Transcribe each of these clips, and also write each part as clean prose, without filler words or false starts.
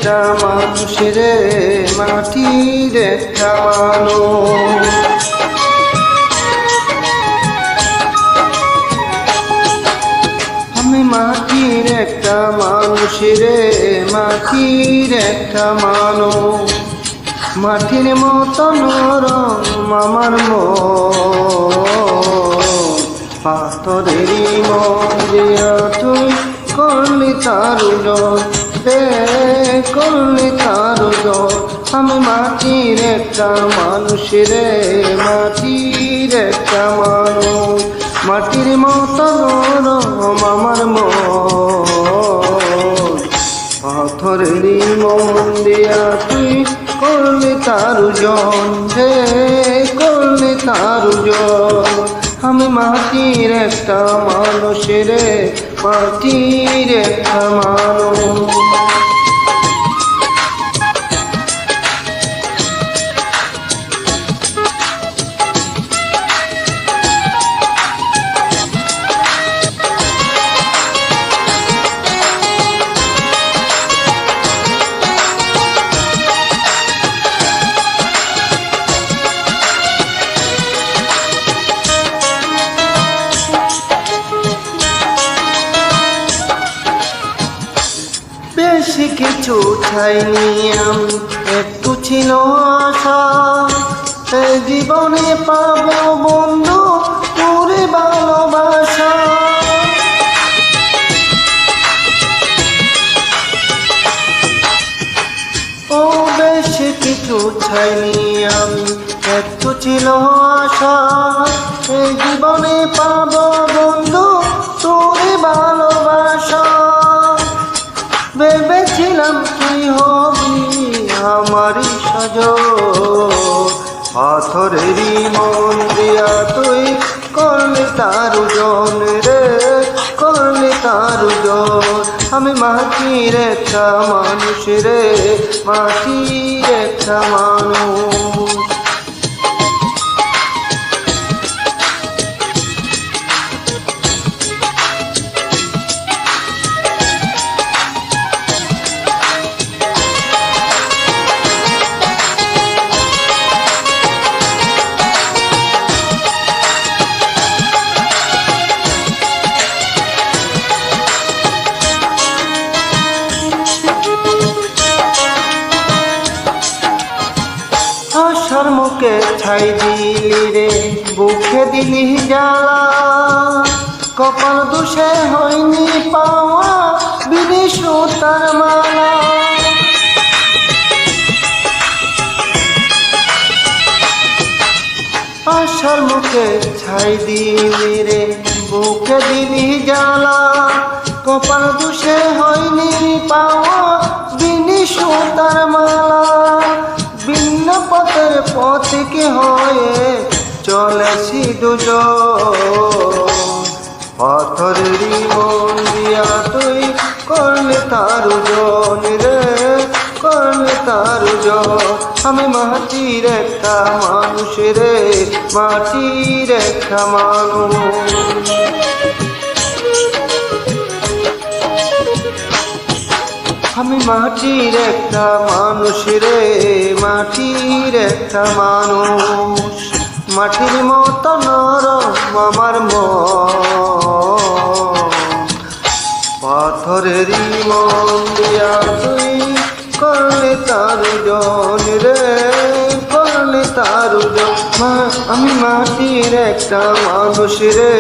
একটা মানুষ রে, মাটির একটা মানুষ। আমি মাটির একটা মানুষ রে, মাটির একটা মানুষ। মাটির মতো নরম আমার মন, পাথরেরই মন দিয়া তুই করলি তার জন রে, করলি তার জন। আমি মাটির একটা মানুষ রে, মাটির একটা মানুষ। মাটির মতো নরম আমার মন, পাথরেরই মন দিয়া তুই করলি তার জন রে, করলি তার জন। আমি মাটির একটা মানুষ রে, মাটির একটা মানুষ। বেশি কিছু চাইনি আমি, একটু ছিল আশা এই জীবনে পাবো বন্ধু তোর ভালোবাসা। ও বেশি কিছু চাইনি আমি, একটু ছিল আশা এই জীবনে পাবো বন্ধু তোর ভালোবাসা। ভেবেছিলাম তুই হবি আমারই সাজন, পাথরেরই মন দিয়া তুই করলি তার জন রে, করলি তার জন। আমি মাটির একটা মানুষ রে, মাটির একটা মানুষ। আশার মুখে ছাই দিলি রে, বুকে দিলি জ্বালা। কপাল দোষে হয়নি পাওয়া বিধি সুতার মালা। আশার মুখে ছাই দিলি রে, বুকে দিলি জ্বালা। কপাল দোষে হয়নি পাওয়া বিধি সুতার মালা। ভিন্ন পথের পথিকে হয়ে চলেছি দুজন, পাথরেরই মন দিয়া তুই করলি তার জন রে, করলি তার জন। আমি মাটির একটা মানুষ রে, মাটির একটা মানুষ। আমি মাটির একটা মানুষ রে, মাটির একটা মানুষ। মাটির মতো নরম আমার মন, পাথরেরই মন দিয়া তুই করলি তার জন রে, করলি তার জন। আমি মাটির একটা মানুষ রে,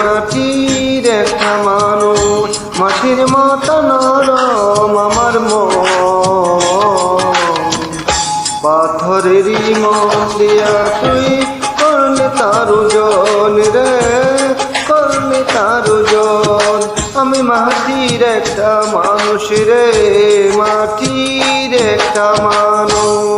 মাটির একটা মানুষ। মাটির মতো নরম আমার মন, পাথরেরই মন দিয়া তুই করলি তার জন রে, করলি তার জন। আমি মাটির একটা মানুষ রে, মাটির একটা মানুষ।